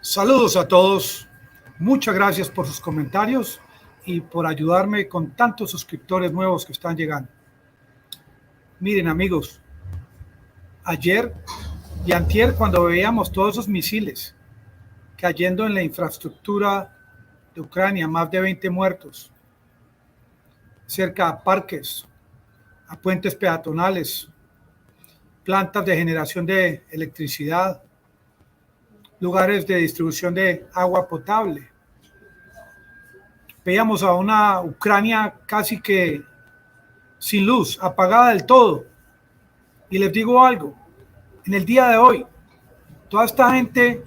Saludos a todos. Muchas gracias por sus comentarios y por ayudarme con tantos suscriptores nuevos que están llegando. Miren, amigos, ayer y antier, cuando veíamos todos esos misiles cayendo en la infraestructura de Ucrania, más de 20 muertos, cerca a parques, a puentes peatonales, plantas de generación de electricidad, lugares de distribución de agua potable. Veíamos a una Ucrania casi que sin luz, apagada del todo. Y les digo algo, en el día de hoy, toda esta gente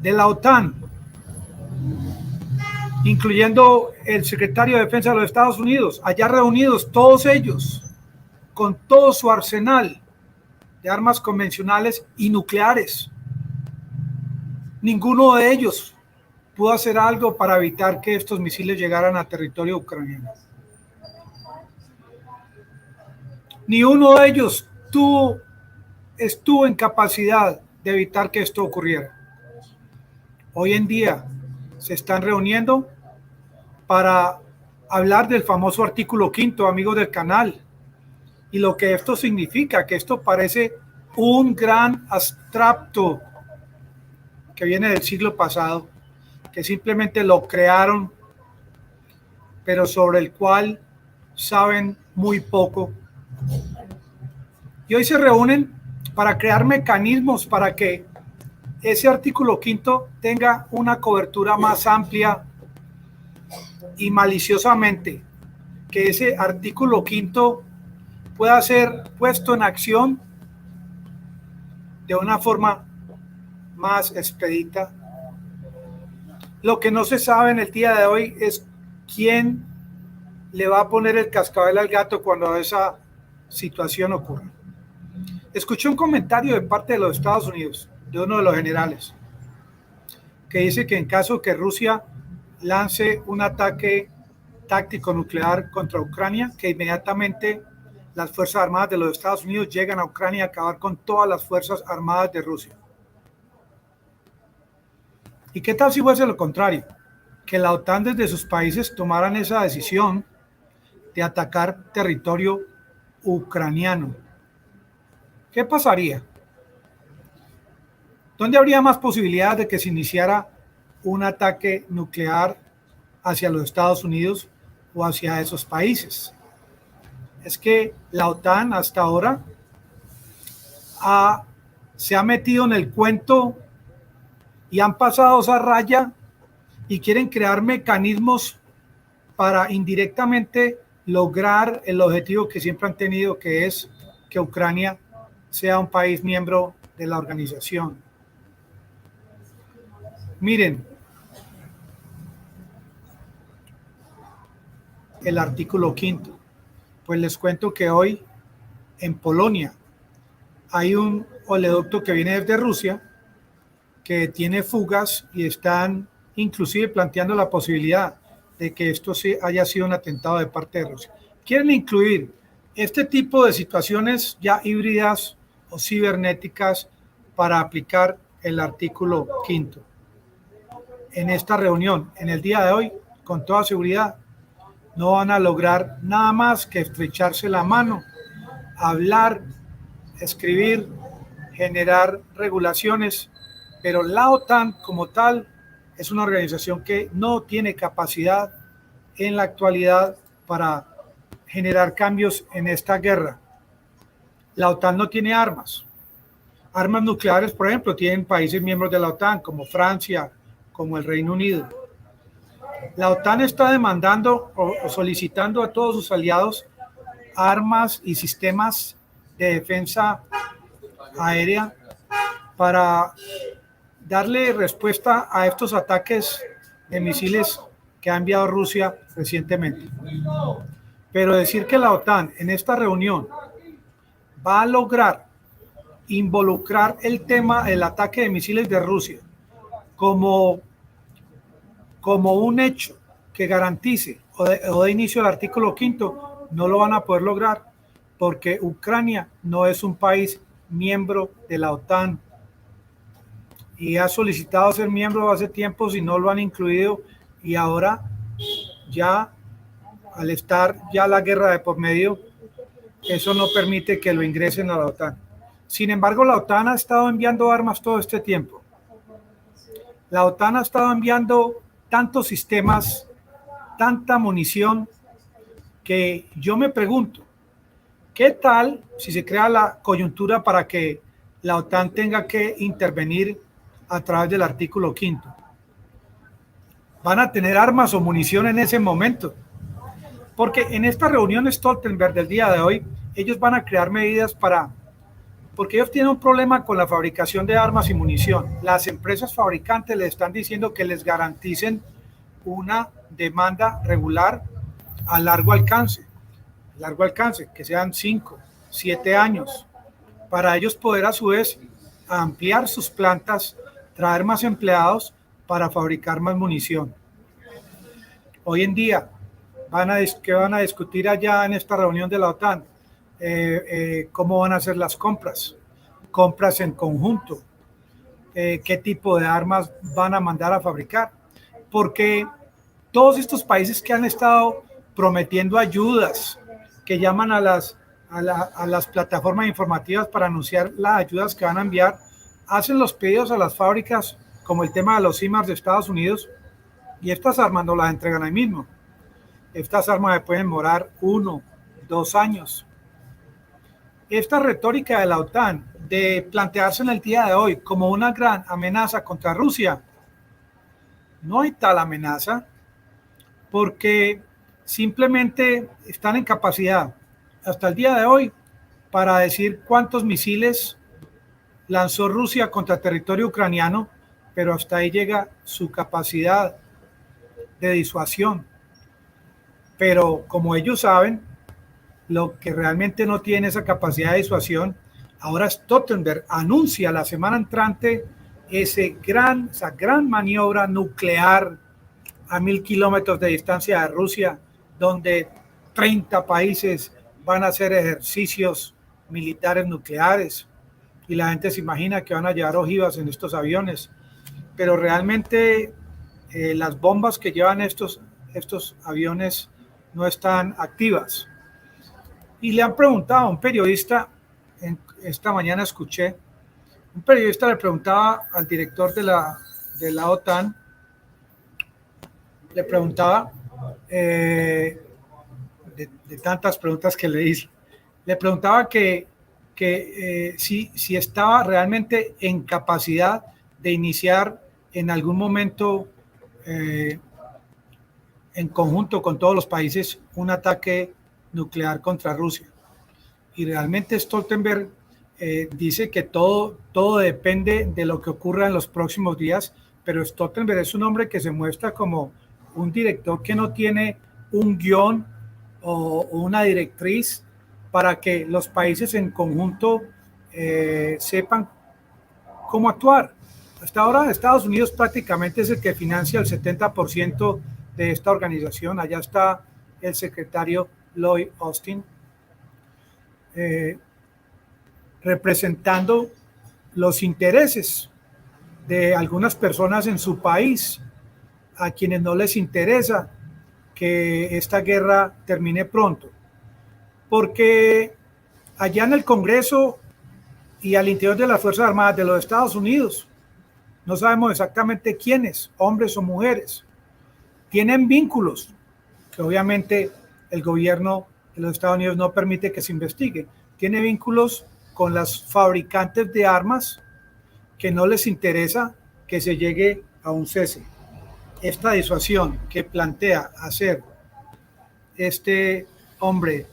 de la OTAN, incluyendo el secretario de Defensa de los Estados Unidos, allá reunidos todos ellos, con todo su arsenal de armas convencionales y nucleares, ninguno de ellos pudo hacer algo para evitar que estos misiles llegaran a territorio ucraniano. Ni uno de ellos estuvo en capacidad de evitar que esto ocurriera. Hoy en día se están reuniendo para hablar del famoso artículo 5, amigos del canal, y lo que esto significa, que esto parece un gran abstracto que viene del siglo pasado, que simplemente lo crearon, pero sobre el cual saben muy poco. Y hoy se reúnen para crear mecanismos para que ese artículo 5 tenga una cobertura más amplia y maliciosamente que ese artículo 5 pueda ser puesto en acción de una forma más expedita. Lo que no se sabe en el día de hoy es quién le va a poner el cascabel al gato cuando esa situación ocurra. Escuché un comentario de parte de los Estados Unidos, de uno de los generales, que dice que en caso que Rusia lance un ataque táctico nuclear contra Ucrania, que inmediatamente las Fuerzas Armadas de los Estados Unidos llegan a Ucrania a acabar con todas las Fuerzas Armadas de Rusia. ¿Y qué tal si fuese lo contrario? Que la OTAN desde sus países tomaran esa decisión de atacar territorio ucraniano. ¿Qué pasaría? ¿Dónde habría más posibilidades de que se iniciara un ataque nuclear hacia los Estados Unidos o hacia esos países? Es que la OTAN hasta ahora se ha metido en el cuento y han pasado esa raya y quieren crear mecanismos para indirectamente lograr el objetivo que siempre han tenido, que es que Ucrania sea un país miembro de la organización. Miren, el artículo 5. Pues les cuento que hoy en Polonia hay un oleoducto que viene desde Rusia que tiene fugas y están inclusive planteando la posibilidad de que esto haya sido un atentado de parte de Rusia. Quieren incluir este tipo de situaciones ya híbridas o cibernéticas para aplicar el artículo 5. En esta reunión, en el día de hoy, con toda seguridad, no van a lograr nada más que estrecharse la mano, hablar, escribir, generar regulaciones, pero la OTAN como tal es una organización que no tiene capacidad en la actualidad para generar cambios en esta guerra. La OTAN no tiene armas. Armas nucleares, por ejemplo, tienen países miembros de la OTAN, como Francia, como el Reino Unido. La OTAN está demandando o solicitando a todos sus aliados armas y sistemas de defensa aérea para darle respuesta a estos ataques de misiles que ha enviado Rusia recientemente. Pero decir que la OTAN en esta reunión va a lograr involucrar el tema del ataque de misiles de Rusia como un hecho que garantice o de inicio al artículo 5, no lo van a poder lograr porque Ucrania no es un país miembro de la OTAN y ha solicitado ser miembro hace tiempo si no lo han incluido, y ahora ya al estar ya la guerra de por medio, eso no permite que lo ingresen a la OTAN. Sin embargo, la OTAN ha estado enviando armas todo este tiempo. La OTAN ha estado enviando tantos sistemas, tanta munición, que yo me pregunto, ¿qué tal si se crea la coyuntura para que la OTAN tenga que intervenir a través del artículo 5? ¿Van a tener armas o munición en ese momento? Porque en esta reunión Stoltenberg del día de hoy, ellos van a crear medidas porque ellos tienen un problema con la fabricación de armas y munición. Las empresas fabricantes les están diciendo que les garanticen una demanda regular a largo alcance, que sean 5, 7 años, para ellos poder a su vez ampliar sus plantas, traer más empleados para fabricar más munición. Hoy en día, ¿qué van a discutir allá en esta reunión de la OTAN? ¿Cómo van a hacer las compras en conjunto? ¿Qué tipo de armas van a mandar a fabricar? Porque todos estos países que han estado prometiendo ayudas, que llaman a las plataformas informativas para anunciar las ayudas que van a enviar, hacen los pedidos a las fábricas, como el tema de los HIMARS de Estados Unidos, y estas armas no las entregan ahí mismo. Estas armas pueden demorar 1, 2 años. Esta retórica de la OTAN de plantearse en el día de hoy como una gran amenaza contra Rusia, no hay tal amenaza, porque simplemente están en capacidad hasta el día de hoy para decir cuántos misiles lanzó Rusia contra territorio ucraniano, pero hasta ahí llega su capacidad de disuasión. Pero como ellos saben, lo que realmente no tiene esa capacidad de disuasión, ahora Stoltenberg anuncia la semana entrante esa gran maniobra nuclear a 1000 kilómetros de distancia de Rusia, donde 30 países van a hacer ejercicios militares nucleares, y la gente se imagina que van a llevar ojivas en estos aviones, pero realmente las bombas que llevan estos aviones no están activas. Y le han preguntado a un periodista, esta mañana escuché, un periodista le preguntaba al director de la OTAN, le preguntaba, de tantas preguntas que le hizo, le preguntaba que si estaba realmente en capacidad de iniciar en algún momento en conjunto con todos los países un ataque nuclear contra Rusia. Y realmente Stoltenberg dice que todo depende de lo que ocurra en los próximos días, pero Stoltenberg es un hombre que se muestra como un director que no tiene un guión o una directriz para que los países en conjunto sepan cómo actuar. Hasta ahora Estados Unidos prácticamente es el que financia el 70% de esta organización. Allá está el secretario Lloyd Austin, representando los intereses de algunas personas en su país, a quienes no les interesa que esta guerra termine pronto, porque allá en el Congreso y al interior de las Fuerzas Armadas de los Estados Unidos, no sabemos exactamente quiénes, hombres o mujeres, tienen vínculos que obviamente el gobierno de los Estados Unidos no permite que se investigue. Tiene vínculos con las fabricantes de armas que no les interesa que se llegue a un cese. Esta disuasión que plantea hacer este hombre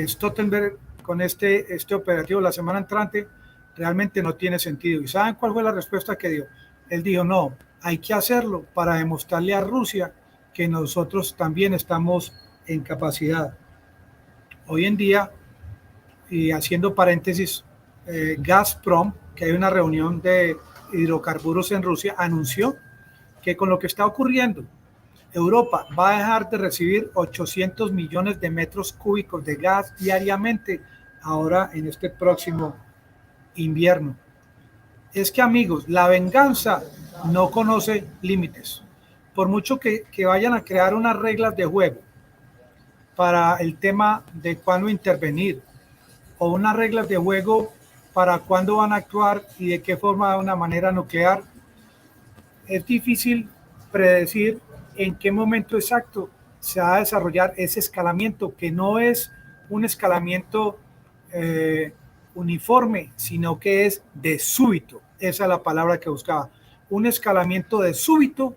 Stoltenberg con este operativo la semana entrante realmente no tiene sentido. ¿Y saben cuál fue la respuesta que dio? Él dijo, no, hay que hacerlo para demostrarle a Rusia que nosotros también estamos en capacidad. Hoy en día, y haciendo paréntesis, Gazprom, que hay una reunión de hidrocarburos en Rusia, anunció que con lo que está ocurriendo, Europa va a dejar de recibir 800 millones de metros cúbicos de gas diariamente ahora en este próximo invierno. es que, amigos, la venganza no conoce límites. Por mucho que vayan a crear unas reglas de juego para el tema de cuándo intervenir o unas reglas de juego para cuándo van a actuar y de qué forma de una manera nuclear, es difícil predecir en qué momento exacto se va a desarrollar ese escalamiento, que no es un escalamiento uniforme, sino que es de súbito. Esa es la palabra que buscaba. Un escalamiento de súbito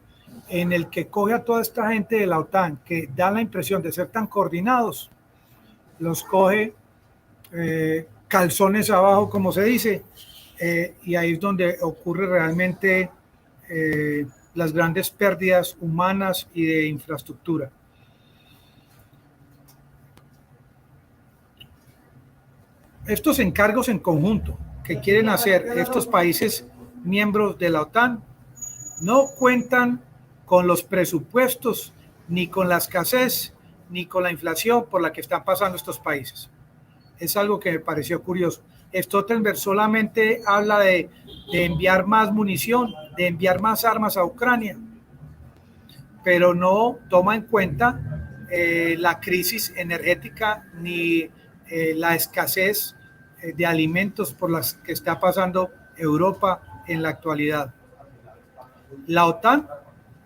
en el que coge a toda esta gente de la OTAN, que da la impresión de ser tan coordinados, los coge calzones abajo, como se dice, y ahí es donde ocurre realmente las grandes pérdidas humanas y de infraestructura. Estos encargos en conjunto que quieren hacer estos países miembros de la OTAN no cuentan con los presupuestos, ni con la escasez, ni con la inflación por la que están pasando estos países. Es algo que me pareció curioso. Stoltenberg solamente habla de enviar más munición, de enviar más armas a Ucrania, pero no toma en cuenta la crisis energética ni la escasez de alimentos por las que está pasando Europa en la actualidad. La OTAN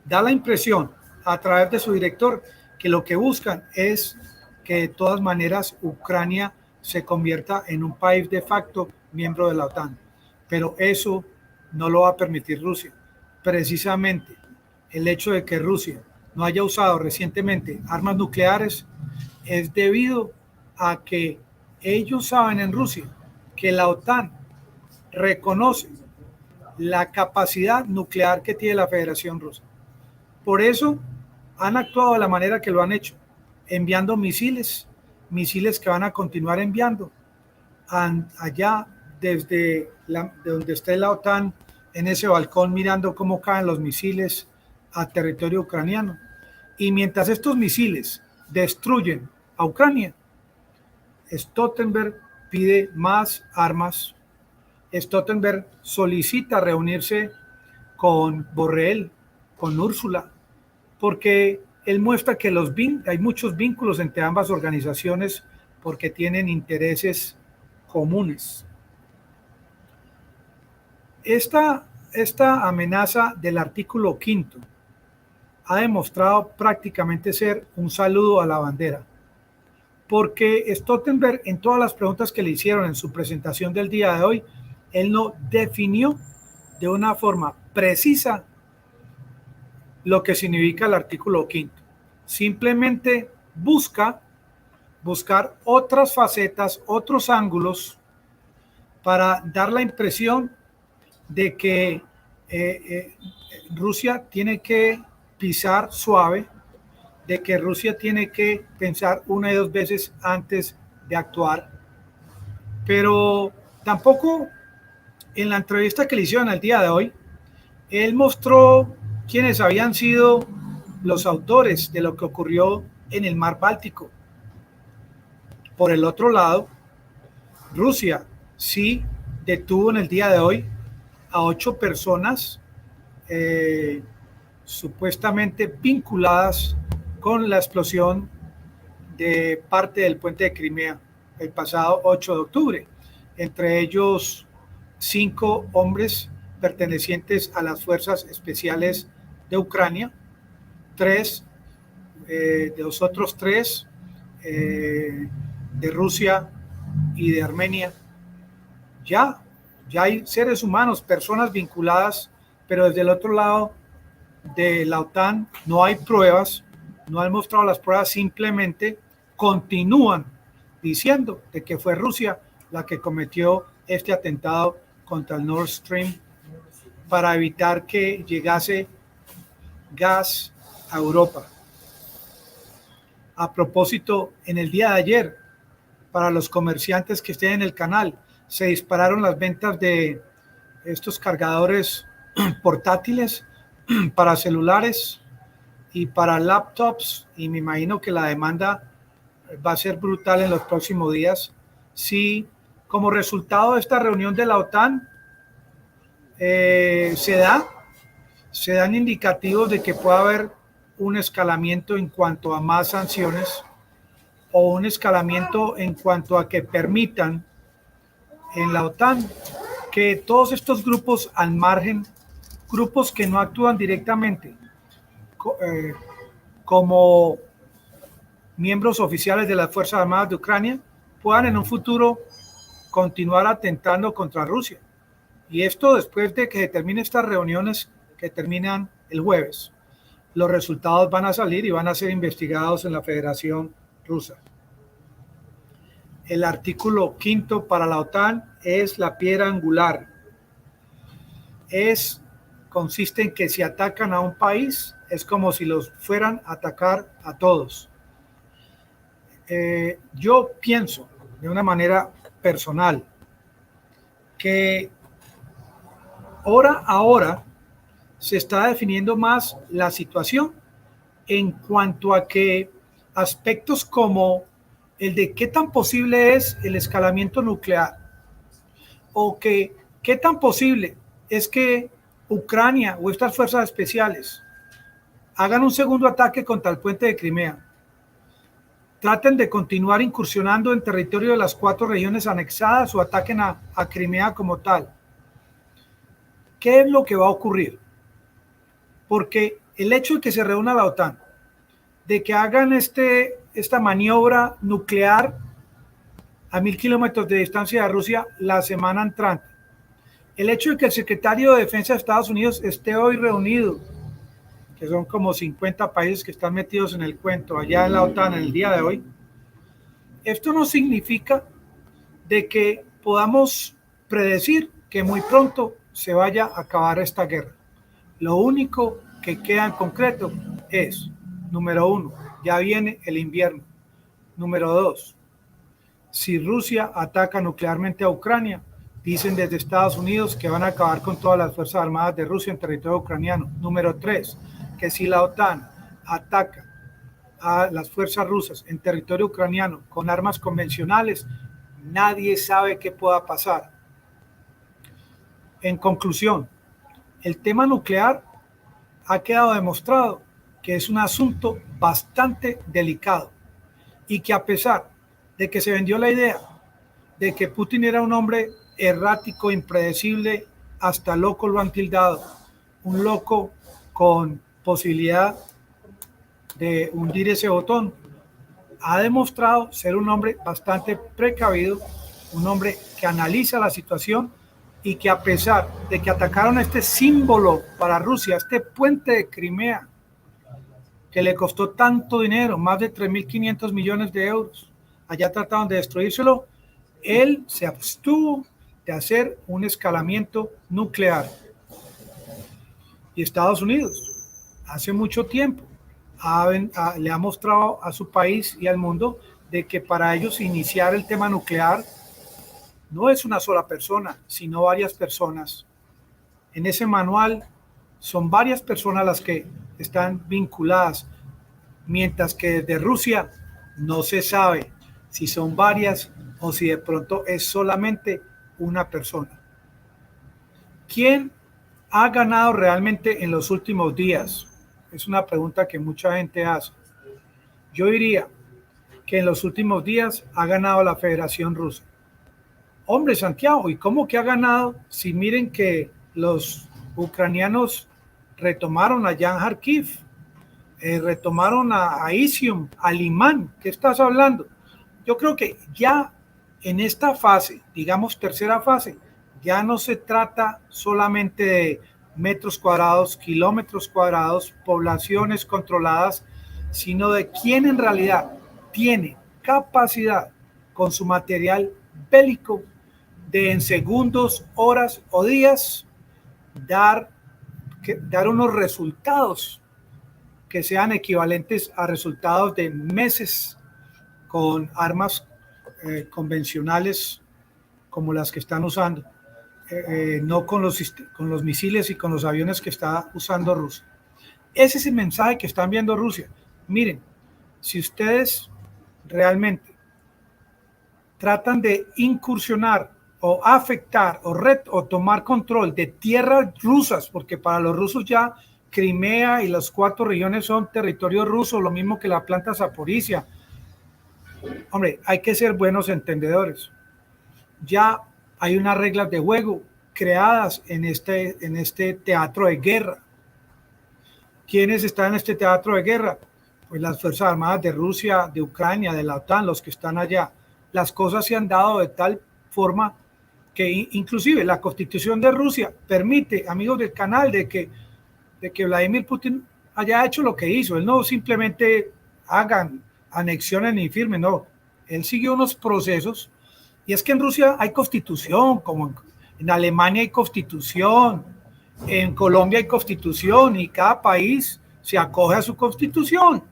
da la impresión a través de su director que lo que buscan es que de todas maneras Ucrania se convierta en un país de facto miembro de la OTAN, pero eso no lo va a permitir Rusia. Precisamente el hecho de que Rusia no haya usado recientemente armas nucleares es debido a que ellos saben en Rusia que la OTAN reconoce la capacidad nuclear que tiene la Federación Rusa. Por eso han actuado de la manera que lo han hecho, enviando misiles que van a continuar enviando allá desde de donde esté la OTAN, en ese balcón, mirando cómo caen los misiles a territorio ucraniano. Y mientras estos misiles destruyen a Ucrania, Stoltenberg pide más armas. Stoltenberg solicita reunirse con Borrell, con Úrsula, porque él muestra que hay muchos vínculos entre ambas organizaciones porque tienen intereses comunes. Esta amenaza del artículo 5 ha demostrado prácticamente ser un saludo a la bandera, porque Stoltenberg, en todas las preguntas que le hicieron en su presentación del día de hoy, él no definió de una forma precisa lo que significa el artículo 5. Simplemente buscar otras facetas, otros ángulos para dar la impresión de que Rusia tiene que pisar suave, de que Rusia tiene que pensar una y dos veces antes de actuar. Pero tampoco en la entrevista que le hicieron el día de hoy, él mostró quiénes habían sido los autores de lo que ocurrió en el mar Báltico. Por el otro lado, Rusia sí detuvo en el día de hoy a 8 personas supuestamente vinculadas con la explosión de parte del puente de Crimea el pasado 8 de octubre. Entre ellos 5 hombres pertenecientes a las fuerzas especiales de Ucrania, 3 de los otros 3 de Rusia y de Armenia. Ya hay seres humanos, personas vinculadas, pero desde el otro lado de la OTAN no hay pruebas, no han mostrado las pruebas, simplemente continúan diciendo de que fue Rusia la que cometió este atentado contra el Nord Stream para evitar que llegase gas a Europa. A propósito, en el día de ayer, para los comerciantes que estén en el canal, se dispararon las ventas de estos cargadores portátiles para celulares y para laptops, y me imagino que la demanda va a ser brutal en los próximos días. Sí, como resultado de esta reunión de la OTAN, se dan indicativos de que pueda haber un escalamiento en cuanto a más sanciones o un escalamiento en cuanto a que permitan en la OTAN que todos estos grupos al margen, grupos que no actúan directamente como miembros oficiales de las Fuerzas Armadas de Ucrania, puedan en un futuro continuar atentando contra Rusia. Y esto después de que se terminen estas reuniones que terminan el jueves. Los resultados van a salir y van a ser investigados en la Federación Rusa. El artículo 5 para la OTAN es la piedra angular. Consiste en que si atacan a un país, es como si los fueran a atacar a todos. Yo pienso de una manera personal que hora a hora se está definiendo más la situación en cuanto a que aspectos como el de qué tan posible es el escalamiento nuclear o que qué tan posible es que Ucrania o estas fuerzas especiales hagan un segundo ataque contra el puente de Crimea, traten de continuar incursionando en territorio de las 4 regiones anexadas o ataquen a Crimea como tal. ¿Qué es lo que va a ocurrir? Porque el hecho de que se reúna la OTAN, de que hagan esta maniobra nuclear a 1000 kilómetros de distancia de Rusia la semana entrante, el hecho de que el secretario de Defensa de Estados Unidos esté hoy reunido, que son como 50 países que están metidos en el cuento allá en la OTAN en el día de hoy, esto no significa de que podamos predecir que muy pronto se vaya a acabar esta guerra. Lo único que queda en concreto es, número 1, ya viene el invierno. Número 2, si Rusia ataca nuclearmente a Ucrania, dicen desde Estados Unidos que van a acabar con todas las Fuerzas Armadas de Rusia en territorio ucraniano. Número 3, que si la OTAN ataca a las fuerzas rusas en territorio ucraniano con armas convencionales, nadie sabe qué pueda pasar. En conclusión, el tema nuclear ha quedado demostrado que es un asunto bastante delicado y que a pesar de que se vendió la idea de que Putin era un hombre errático, impredecible, hasta loco lo han tildado, un loco con posibilidad de hundir ese botón, ha demostrado ser un hombre bastante precavido, un hombre que analiza la situación y que a pesar de que atacaron este símbolo para Rusia, este puente de Crimea, que le costó tanto dinero, más de 3.500 millones de euros, allá trataron de destruírselo, él se abstuvo de hacer un escalamiento nuclear. Y Estados Unidos, hace mucho tiempo, le ha mostrado a su país y al mundo de que para ellos iniciar el tema nuclear no es una sola persona, sino varias personas. En ese manual son varias personas las que están vinculadas, mientras que desde Rusia no se sabe si son varias o si de pronto es solamente una persona. ¿Quién ha ganado realmente en los últimos días? Es una pregunta que mucha gente hace. Yo diría que en los últimos días ha ganado la Federación Rusa. Hombre, Santiago, ¿y cómo que ha ganado? Si miren que los ucranianos retomaron allá en Kharkiv, retomaron a Izium, a Limán. ¿Qué estás hablando? Yo creo que ya en esta fase, digamos tercera fase, ya no se trata solamente de metros cuadrados, kilómetros cuadrados, poblaciones controladas, sino de quién en realidad tiene capacidad con su material bélico de en segundos, horas o días dar unos resultados que sean equivalentes a resultados de meses con armas convencionales como las que están usando, no con los misiles y con los aviones que está usando Rusia. Ese es el mensaje que están viendo Rusia. Miren, si ustedes realmente tratan de incursionar o afectar o tomar control de tierras rusas, porque para los rusos ya Crimea y las 4 regiones son territorio ruso, lo mismo que la planta Zaporizhia. Hombre, hay que ser buenos entendedores. Ya hay unas reglas de juego creadas en este teatro de guerra. ¿Quiénes están en este teatro de guerra? Pues las Fuerzas Armadas de Rusia, de Ucrania, de la OTAN, los que están allá. Las cosas se han dado de tal forma que inclusive la Constitución de Rusia permite, amigos del canal, de que Vladimir Putin haya hecho lo que hizo. Él no simplemente hagan anexiones ni firme, no. Él siguió unos procesos. Y es que en Rusia hay constitución, como en Alemania hay constitución, en Colombia hay constitución, y cada país se acoge a su constitución.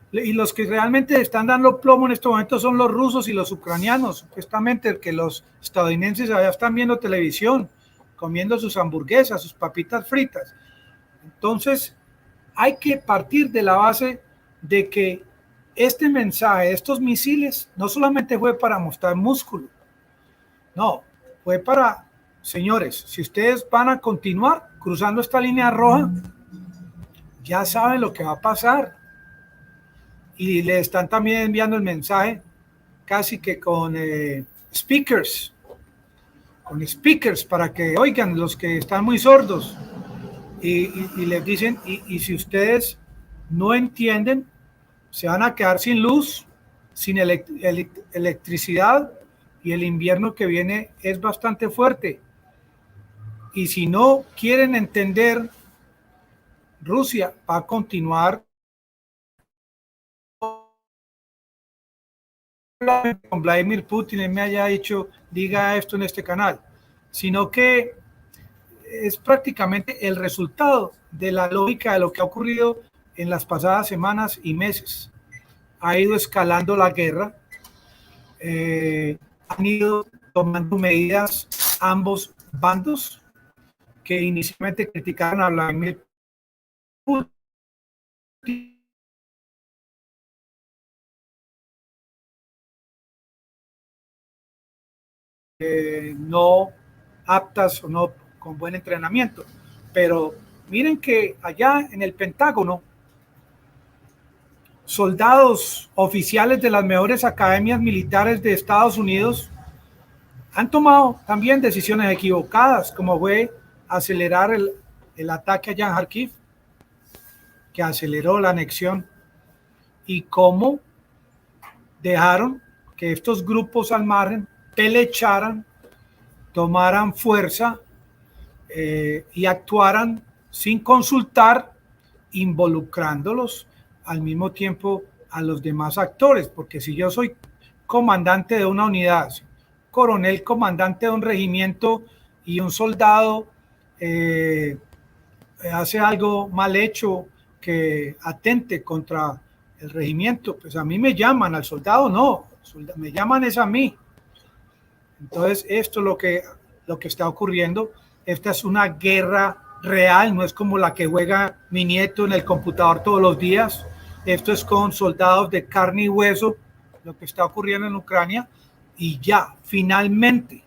Y los que realmente están dando plomo en este momento son los rusos y los ucranianos, supuestamente, que los estadounidenses allá están viendo televisión, comiendo sus hamburguesas, sus papitas fritas. Entonces, hay que partir de la base de que este mensaje, estos misiles, no solamente fue para mostrar músculo, no, fue para, señores, si ustedes van a continuar cruzando esta línea roja, ya saben lo que va a pasar. Y le están también enviando el mensaje casi que con speakers para que oigan los que están muy sordos. Y les dicen, y si ustedes no entienden, se van a quedar sin luz, sin electricidad, y el invierno que viene es bastante fuerte. Y si no quieren entender, Rusia va a continuar con Vladimir Putin. Él me haya dicho, diga esto en este canal, sino que es prácticamente el resultado de la lógica de lo que ha ocurrido en las pasadas semanas y meses. Ha ido escalando la guerra, han ido tomando medidas ambos bandos que inicialmente criticaron a Vladimir Putin. No aptas o no con buen entrenamiento. Pero miren que allá en el Pentágono, soldados oficiales de las mejores academias militares de Estados Unidos han tomado también decisiones equivocadas, como fue acelerar el ataque allá en Kharkiv, que aceleró la anexión, y cómo dejaron que estos grupos al margen pelecharan, tomaran fuerza y actuaran sin consultar, involucrándolos al mismo tiempo a los demás actores, porque si yo soy comandante de una unidad, coronel comandante de un regimiento, y un soldado hace algo mal hecho que atente contra el regimiento, pues a mí me llaman, al soldado no, me llaman es a mí. Entonces esto es lo que está ocurriendo. Esta es una guerra real, no es como la que juega mi nieto en el computador todos los días. Esto es con soldados de carne y hueso, lo que está ocurriendo en Ucrania. Y ya, finalmente,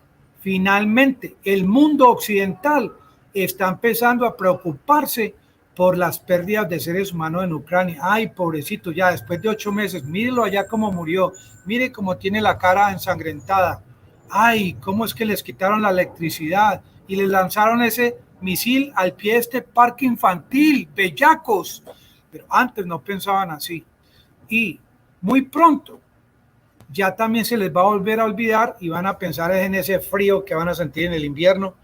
el mundo occidental está empezando a preocuparse por las pérdidas de seres humanos en Ucrania. Ay, pobrecito, ya después de 8 meses, mírelo allá cómo murió, mire cómo tiene la cara ensangrentada. Ay, cómo es que les quitaron la electricidad y les lanzaron ese misil al pie de este parque infantil, bellacos. Pero antes no pensaban así. Y muy pronto ya también se les va a volver a olvidar y van a pensar en ese frío que van a sentir en el invierno.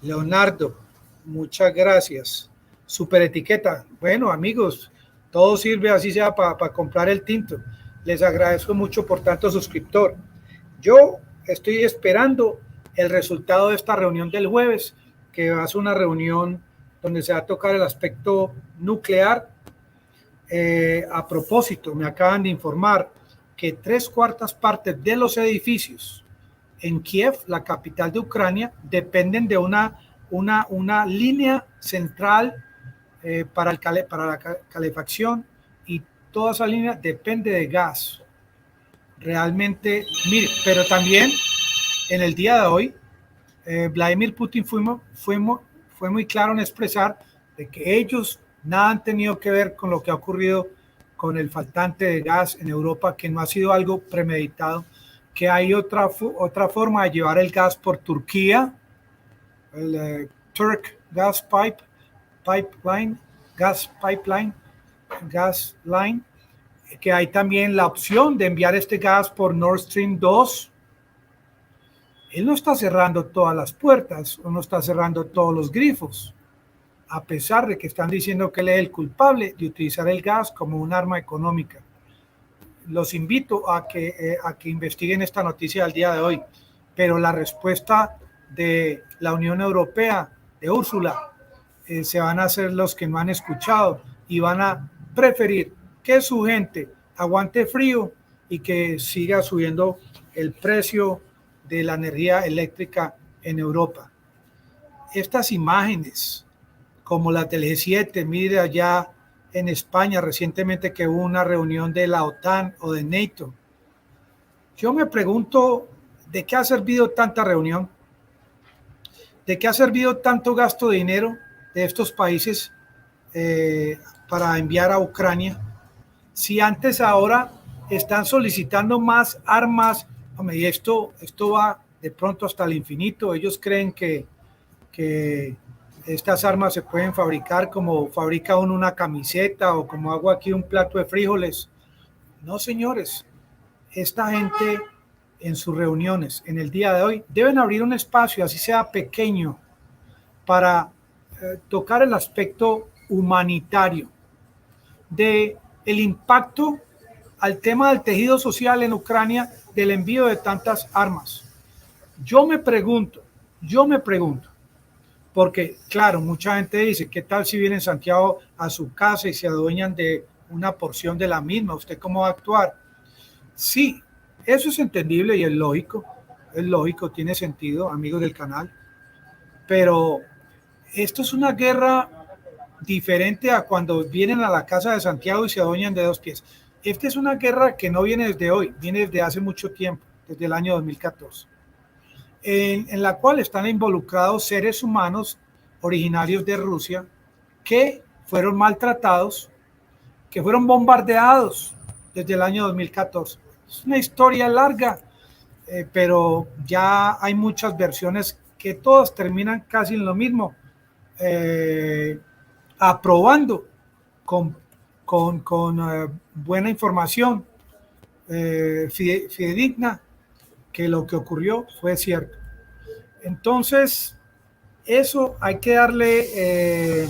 Leonardo, muchas gracias. Super etiqueta. Bueno, amigos, todo sirve así sea para comprar el tinto. Les agradezco mucho por tanto suscriptor. Yo estoy esperando el resultado de esta reunión del jueves, que va a ser una reunión donde se va a tocar el aspecto nuclear. A propósito, me acaban de informar que 3/4 partes de los edificios en Kiev, la capital de Ucrania, dependen de una línea central para la calefacción, y toda esa línea depende de gas. Realmente, mire, pero también en el día de hoy, Vladimir Putin fue muy claro en expresar de que ellos nada han tenido que ver con lo que ha ocurrido con el faltante de gas en Europa, que no ha sido algo premeditado, que hay otra forma de llevar el gas por Turquía, el Turk Gas Pipeline, Gas Pipeline, Gas Line, que hay también la opción de enviar este gas por Nord Stream 2. Él no está cerrando todas las puertas o no está cerrando todos los grifos, a pesar de que están diciendo que él es el culpable de utilizar el gas como un arma económica. Los invito a que investiguen esta noticia del día de hoy, pero la respuesta de la Unión Europea, de Úrsula, se van a hacer los que no han escuchado y van a preferir que su gente aguante frío y que siga subiendo el precio de la energía eléctrica en Europa. Estas imágenes, como las del G7, mire allá en España recientemente que hubo una reunión de la OTAN o de NATO. Yo me pregunto, ¿de qué ha servido tanta reunión? ¿De qué ha servido tanto gasto de dinero de estos países para enviar a Ucrania? Si antes ahora están solicitando más armas, y esto va de pronto hasta el infinito. Ellos creen que estas armas se pueden fabricar como fabrica uno una camiseta o como hago aquí un plato de frijoles. No, señores, esta gente en sus reuniones en el día de hoy deben abrir un espacio, así sea pequeño, para tocar el aspecto humanitario de el impacto al tema del tejido social en Ucrania del envío de tantas armas. Yo me pregunto, porque claro, mucha gente dice, ¿qué tal si vienen Santiago a su casa y se adueñan de una porción de la misma? ¿Usted cómo va a actuar? Sí, eso es entendible y es lógico, tiene sentido, amigos del canal, pero esto es una guerra diferente a cuando vienen a la casa de Santiago y se adueñan de dos pies. Esta es una guerra que no viene desde hoy, viene desde hace mucho tiempo, desde el año 2014, en la cual están involucrados seres humanos originarios de Rusia que fueron maltratados, que fueron bombardeados desde el año 2014. Es una historia larga, pero ya hay muchas versiones que todas terminan casi en lo mismo, aprobando con buena información fidedigna que lo que ocurrió fue cierto. Entonces, eso hay que darle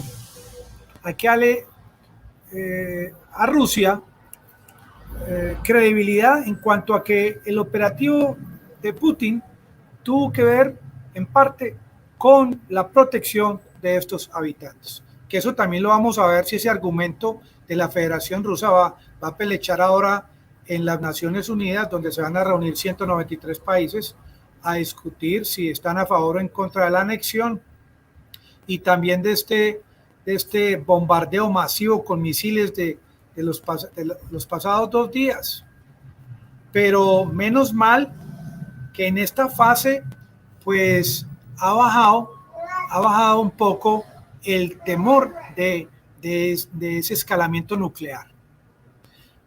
a Rusia credibilidad en cuanto a que el operativo de Putin tuvo que ver en parte con la protección de estos habitantes. Que eso también lo vamos a ver si ese argumento de la Federación Rusa va a pelechar ahora en las Naciones Unidas, donde se van a reunir 193 países a discutir si están a favor o en contra de la anexión y también de este bombardeo masivo con misiles de los pasados 2 días. Pero menos mal que en esta fase pues ha bajado un poco el temor de ese escalamiento nuclear.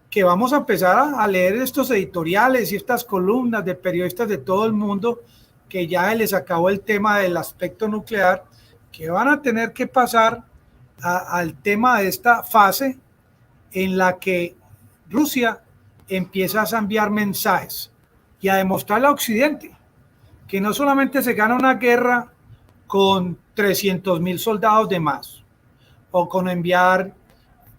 Que vamos a empezar a leer estos editoriales y estas columnas de periodistas de todo el mundo que ya les acabó el tema del aspecto nuclear, que van a tener que pasar al tema de esta fase en la que Rusia empieza a enviar mensajes y a demostrarle a Occidente que no solamente se gana una guerra con 300,000 soldados de más o con enviar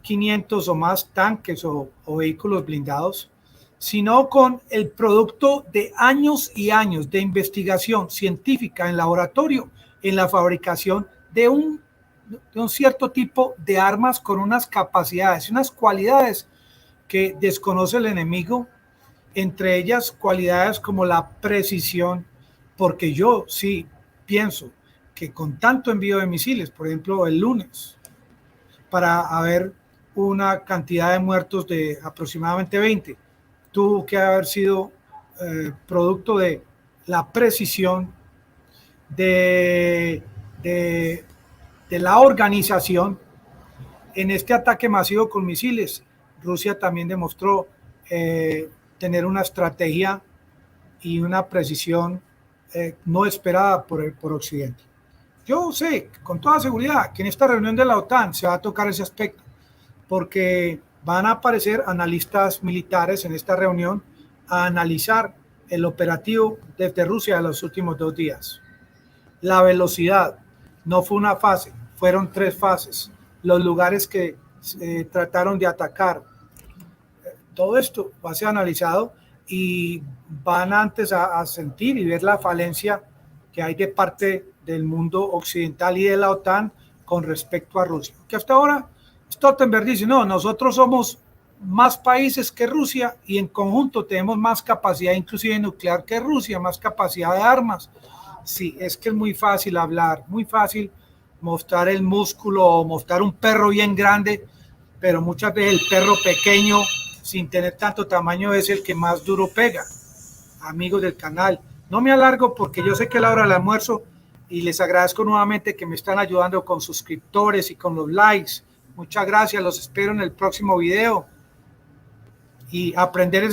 500 o más tanques o vehículos blindados, sino con el producto de años y años de investigación científica en laboratorio en la fabricación de un cierto tipo de armas con unas capacidades y unas cualidades que desconoce el enemigo, entre ellas cualidades como la precisión, porque yo sí pienso que con tanto envío de misiles, por ejemplo el lunes, para haber una cantidad de muertos de aproximadamente 20, tuvo que haber sido producto de la precisión de la organización en este ataque masivo con misiles. Rusia también demostró tener una estrategia y una precisión no esperada por Occidente. Yo sé con toda seguridad que en esta reunión de la OTAN se va a tocar ese aspecto, porque van a aparecer analistas militares en esta reunión a analizar el operativo desde Rusia de los últimos 2 días. La velocidad no fue una fase, fueron 3 fases. Los lugares que trataron de atacar, todo esto va a ser analizado y van antes a sentir y ver la falencia que hay de parte del mundo occidental y de la OTAN con respecto a Rusia. Que hasta ahora Stoltenberg dice, no, nosotros somos más países que Rusia y en conjunto tenemos más capacidad inclusive nuclear que Rusia, más capacidad de armas. Sí, es que es muy fácil hablar, muy fácil mostrar el músculo o mostrar un perro bien grande, pero muchas veces el perro pequeño sin tener tanto tamaño es el que más duro pega. Amigos del canal, no me alargo porque yo sé que es la hora del almuerzo y les agradezco nuevamente que me están ayudando con suscriptores y con los likes. Muchas gracias, los espero en el próximo video y aprender es